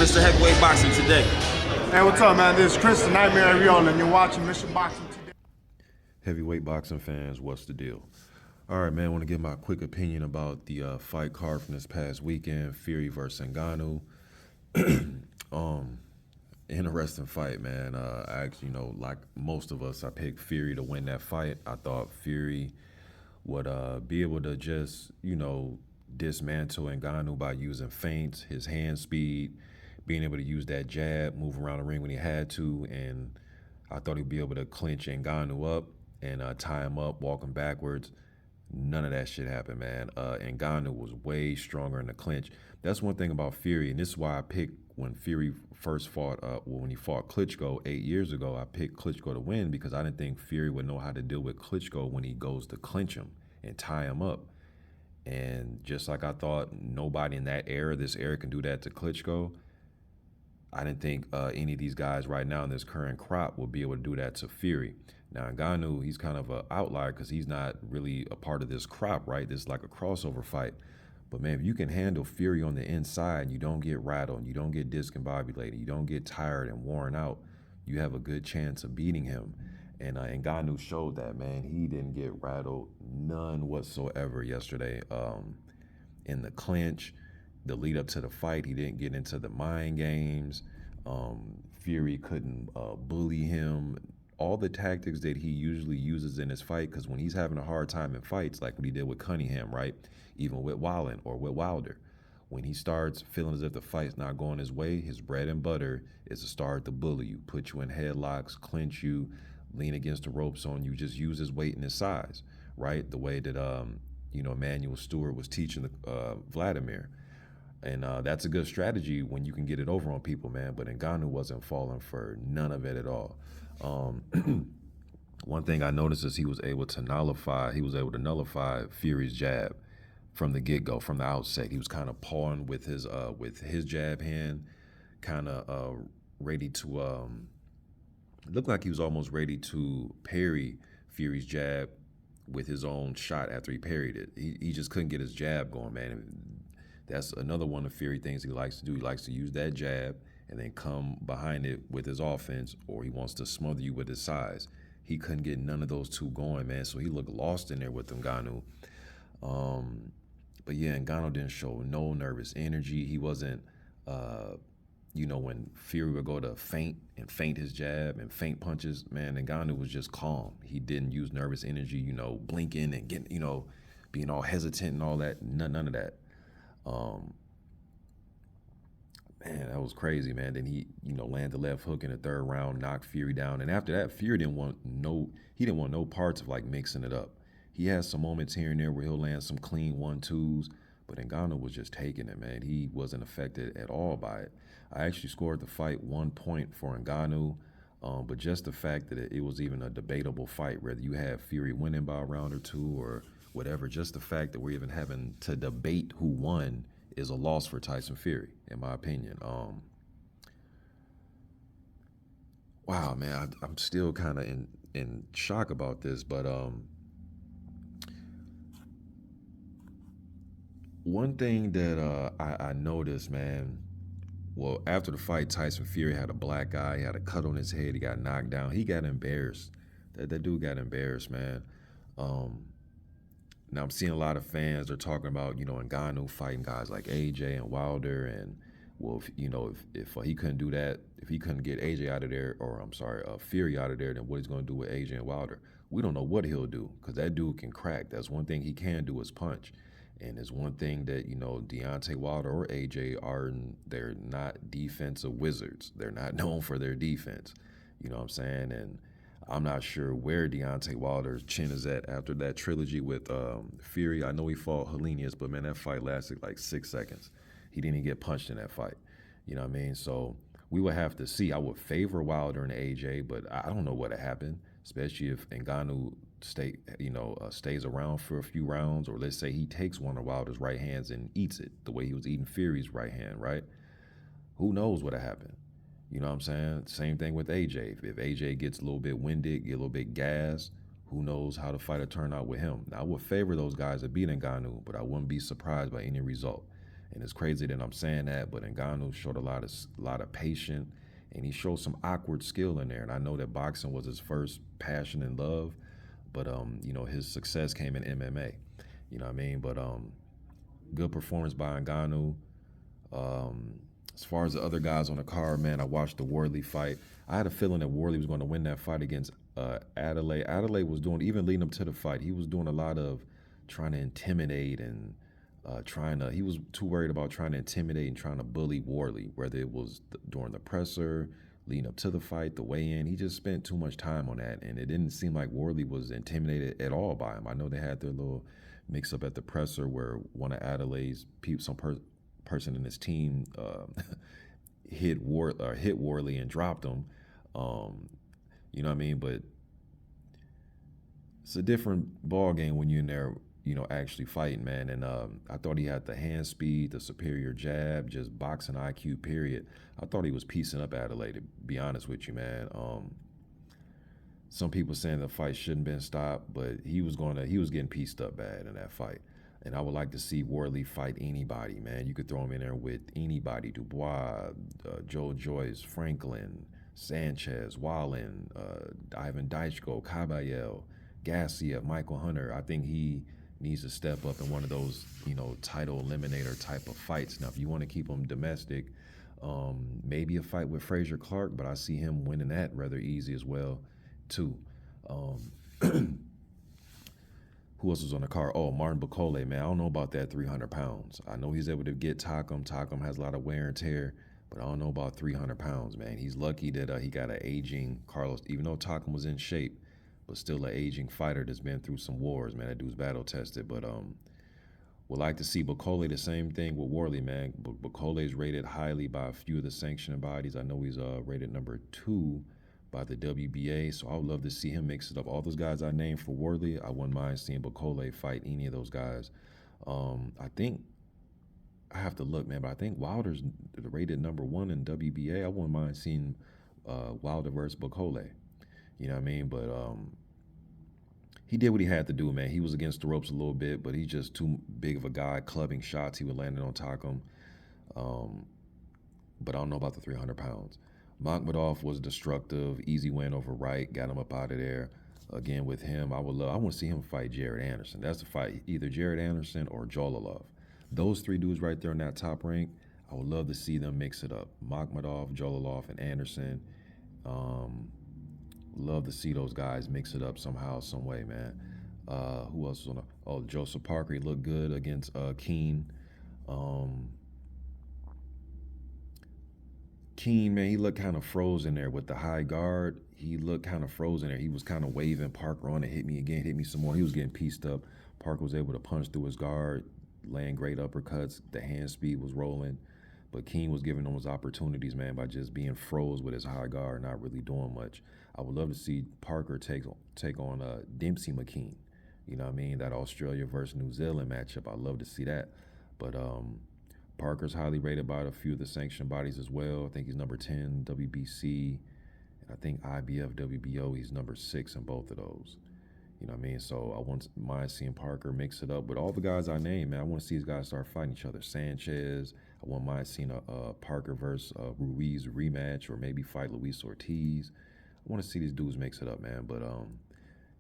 Mr. Heavyweight Boxing today? Hey, what's up, man? This is Chris, the Nightmare Ariola, and you're watching Mr. Boxing today. Heavyweight boxing fans, what's the deal? All right, man, I want to give my quick opinion about the fight card from this past weekend, Fury versus Ngannou. Interesting fight, man. I actually, like most of us, I picked Fury to win that fight. I thought Fury would be able to just, dismantle Ngannou by using feints, his hand speed, being able to use that jab, move around the ring when he had to, and I thought he'd be able to clinch Ngannou up and tie him up, walk him backwards. None of that shit happened, man. Ngannou was way stronger in the clinch. That's one thing about Fury, and this is why I picked when Fury first fought, when he fought Klitschko 8 years ago, I picked Klitschko to win because I didn't think Fury would know how to deal with Klitschko when he goes to clinch him and tie him up. And just like I thought nobody in this era can do that to Klitschko, I didn't think any of these guys right now in this current crop will be able to do that to Fury. Now, Ngannou, he's kind of an outlier because he's not really a part of this crop, right? This is like a crossover fight. But, man, if you can handle Fury on the inside and you don't get rattled, and you don't get discombobulated, you don't get tired and worn out, you have a good chance of beating him. And Ngannou showed that, man. He didn't get rattled none whatsoever yesterday. In the clinch, the lead up to the fight, he didn't get into the mind games. Fury couldn't bully him. All the tactics that he usually uses in his fight, because when he's having a hard time in fights, like what he did with Cunningham, right? Even with Wallen or with Wilder, when he starts feeling as if the fight's not going his way, his bread and butter is to start to bully you, put you in headlocks, clinch you, lean against the ropes on you, just use his weight and his size, right? The way that, Emmanuel Stewart was teaching Vladimir. And that's a good strategy when you can get it over on people, man. But Ngannou wasn't falling for none of it at all. One thing I noticed is he was able to nullify Fury's jab from the get-go, from the outset. He was kind of pawing with his jab hand, kind of ready to looked like he was almost ready to parry Fury's jab with his own shot after he parried it. He just couldn't get his jab going, man. And that's another one of Fury things he likes to do. He likes to use that jab and then come behind it with his offense, or he wants to smother you with his size. He couldn't get none of those two going, man, so he looked lost in there with Ngannou. But yeah, Ngannou didn't show no nervous energy. He wasn't, when Fury would go to feint his jab and feint punches, man, Ngannou was just calm. He didn't use nervous energy, blinking and getting, being all hesitant and all that. None of that. Man, that was crazy, man. Then he, landed the left hook in the third round, knocked Fury down. And after that, Fury didn't want no parts of like mixing it up. He has some moments here and there where he'll land some clean 1-2s, but Ngannou was just taking it, man. He wasn't affected at all by it. I actually scored the fight 1 point for Ngannou, but just the fact that it was even a debatable fight, whether you have Fury winning by a round or two or whatever, just the fact that we're even having to debate who won is a loss for Tyson Fury, in my opinion. Wow, man, I'm still kind of in shock about this, but one thing that I noticed, man, well, after the fight, Tyson Fury had a black eye, he had a cut on his head, he got knocked down, he got embarrassed. That dude got embarrassed, man. Now I'm seeing a lot of fans, they're talking about, Ngannou fighting guys like AJ and Wilder, and well, if he couldn't do that, if he couldn't get AJ out of there, or I'm sorry, Fury out of there, then what he's going to do with AJ and Wilder? We don't know what he'll do, because that dude can crack. That's one thing he can do is punch. And it's one thing that, Deontay Wilder or AJ they're not defensive wizards. They're not known for their defense. You know what I'm saying? And I'm not sure where Deontay Wilder's chin is at after that trilogy with Fury. I know he fought Helenius, but man, that fight lasted like 6 seconds. He didn't even get punched in that fight. You know what I mean? So we would have to see. I would favor Wilder and AJ, but I don't know what happened, especially if Ngannou stays around for a few rounds, or let's say he takes one of Wilder's right hands and eats it the way he was eating Fury's right hand, right? Who knows what happened? You know what I'm saying? Same thing with AJ. If AJ gets a little bit winded, get a little bit gassed, who knows how the fight will turn out with him. Now, I would favor those guys that beat Ngannou, but I wouldn't be surprised by any result. And it's crazy that I'm saying that, but Ngannou showed a lot of patience, and he showed some awkward skill in there. And I know that boxing was his first passion and love, but his success came in MMA. You know what I mean? But good performance by Ngannou. Um, as far as the other guys on the card, man, I watched the Wardley fight. I had a feeling that Wardley was going to win that fight against Adelaide. Adelaide was doing, even leading up to the fight, he was doing a lot of trying to intimidate and he was too worried about trying to intimidate and trying to bully Wardley, whether it was during the presser, leading up to the fight, the weigh-in. He just spent too much time on that, and it didn't seem like Wardley was intimidated at all by him. I know they had their little mix-up at the presser where one of Adelaide's people, person in his team hit Worley and dropped him. You know what I mean? But it's a different ball game when you're in there, actually fighting, man. And I thought he had the hand speed, the superior jab, just boxing IQ. Period. I thought he was piecing up Adelaide. To be honest with you, man. Some people saying the fight shouldn't been stopped, but he was getting pieced up bad in that fight. And I would like to see Wardley fight anybody, man. You could throw him in there with anybody: Dubois, Joe Joyce, Franklin, Sanchez, Wallen, Ivan Daichko, Caballel, Gassiev, Michael Hunter. I think he needs to step up in one of those, title eliminator type of fights. Now, if you want to keep him domestic, maybe a fight with Frazier Clark, but I see him winning that rather easy as well, too. Who else was on the card? Oh, Martin Bacole, man. I don't know about that 300 pounds. I know he's able to get Takam. Takam has a lot of wear and tear, but I don't know about 300 pounds, man. He's lucky that he got an aging Carlos, even though Takam was in shape, but still an aging fighter that's been through some wars, man. That dude's battle tested. But would like to see Bacole, the same thing with Wardley, man. Bacole is rated highly by a few of the sanctioning bodies. I know he's rated number 2 by the WBA, so I would love to see him mix it up. All those guys I named for Wardley, I wouldn't mind seeing Bacole fight any of those guys. I think I have to look, man, but I think Wilder's rated number 1 in WBA. I wouldn't mind seeing Wilder versus Bacole. You know what I mean? But he did what he had to do, man. He was against the ropes a little bit, but he's just too big of a guy, clubbing shots. He would land it on Takam. But I don't know about the 300 pounds. Makhmudov was destructive, easy win over Wright, got him up out of there. Again, with him, I want to see him fight Jared Anderson. That's the fight, either Jared Anderson or Jolalov. Those 3 dudes right there in that top rank, I would love to see them mix it up. Makhmudov, Jolalov, and Anderson. Love to see those guys mix it up somehow, some way, man. Who else was on? Joseph Parker, he looked good against Keane. Keane, man, he looked kind of frozen there with the high guard. He looked kind of frozen there. He was kind of waving Parker on it, hit me again, hit me some more. He was getting pieced up. Parker was able to punch through his guard, laying great uppercuts. The hand speed was rolling. But Keane was giving those opportunities, man, by just being froze with his high guard, not really doing much. I would love to see Parker take on Dempsey McKean. You know what I mean? That Australia versus New Zealand matchup. I'd love to see that. But Parker's highly rated by a few of the sanctioned bodies as well. I think he's number 10 WBC, and I think IBF WBO, he's number 6 in both of those. You know what I mean? So I wouldn't mind seeing Parker mix it up. But all the guys I named, man, I want to see these guys start fighting each other. Sanchez, I wouldn't mind seeing a Parker versus Ruiz rematch, or maybe fight Luis Ortiz. I want to see these dudes mix it up, man. But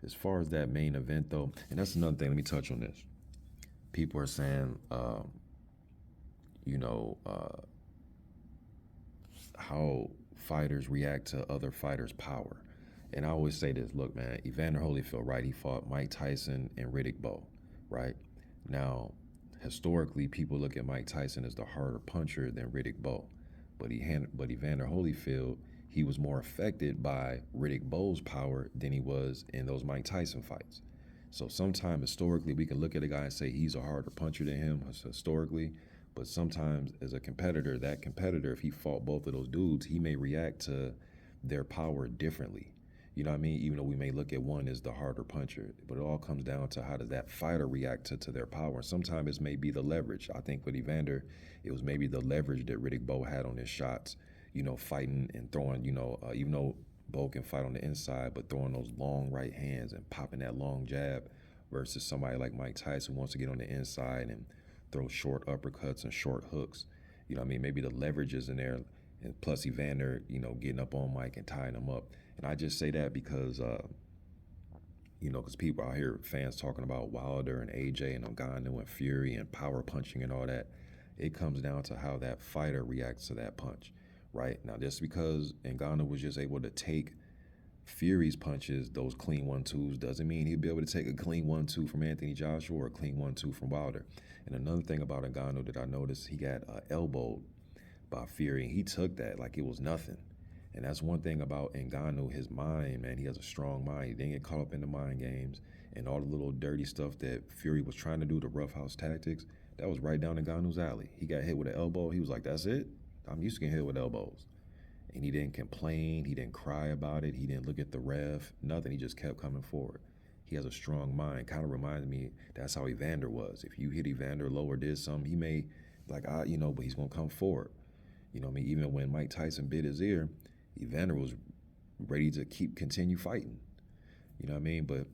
as far as that main event, though, and that's another thing, let me touch on this. People are saying, how fighters react to other fighters' power. And I always say this, look, man, Evander Holyfield, right? He fought Mike Tyson and Riddick Bowe, right? Now, historically, people look at Mike Tyson as the harder puncher than Riddick Bowe. But Evander Holyfield, he was more affected by Riddick Bowe's power than he was in those Mike Tyson fights. So sometimes historically, we can look at a guy and say he's a harder puncher than him historically. But sometimes as a competitor, that competitor, if he fought both of those dudes, he may react to their power differently. You know what I mean? Even though we may look at one as the harder puncher, but it all comes down to how does that fighter react to their power. And sometimes it may be the leverage. I think with Evander, it was maybe the leverage that Riddick Bowe had on his shots, fighting and throwing, even though Bowe can fight on the inside, but throwing those long right hands and popping that long jab versus somebody like Mike Tyson who wants to get on the inside and throw short uppercuts and short hooks. You know what I mean? Maybe the leverage is in there, and plus Evander, getting up on Mike and tying him up. And I just say that because, because people out here, fans talking about Wilder and AJ and Ngannou and Fury and power punching and all that. It comes down to how that fighter reacts to that punch, right? Now, just because Ngannou was just able to take Fury's punches, those clean 1-2s, doesn't mean he'll be able to take a clean 1-2 from Anthony Joshua or a clean 1-2 from Wilder. And another thing about Ngannou that I noticed, he got elbowed by Fury, and he took that like it was nothing. And that's one thing about Ngannou, his mind, man. He has a strong mind. He didn't get caught up in the mind games and all the little dirty stuff that Fury was trying to do, the roughhouse tactics. That was right down Ngannou's alley. He got hit with an elbow. He was like, that's it? I'm used to getting hit with elbows. And he didn't complain. He didn't cry about it. He didn't look at the ref, nothing. He just kept coming forward. He has a strong mind. Kind of reminds me, that's how Evander was. If you hit Evander low or did something, he may, but he's going to come forward. You know what I mean? Even when Mike Tyson bit his ear, Evander was ready to continue fighting. You know what I mean? But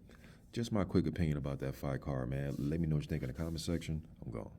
just my quick opinion about that fight card, man. Let me know what you think in the comment section. I'm gone.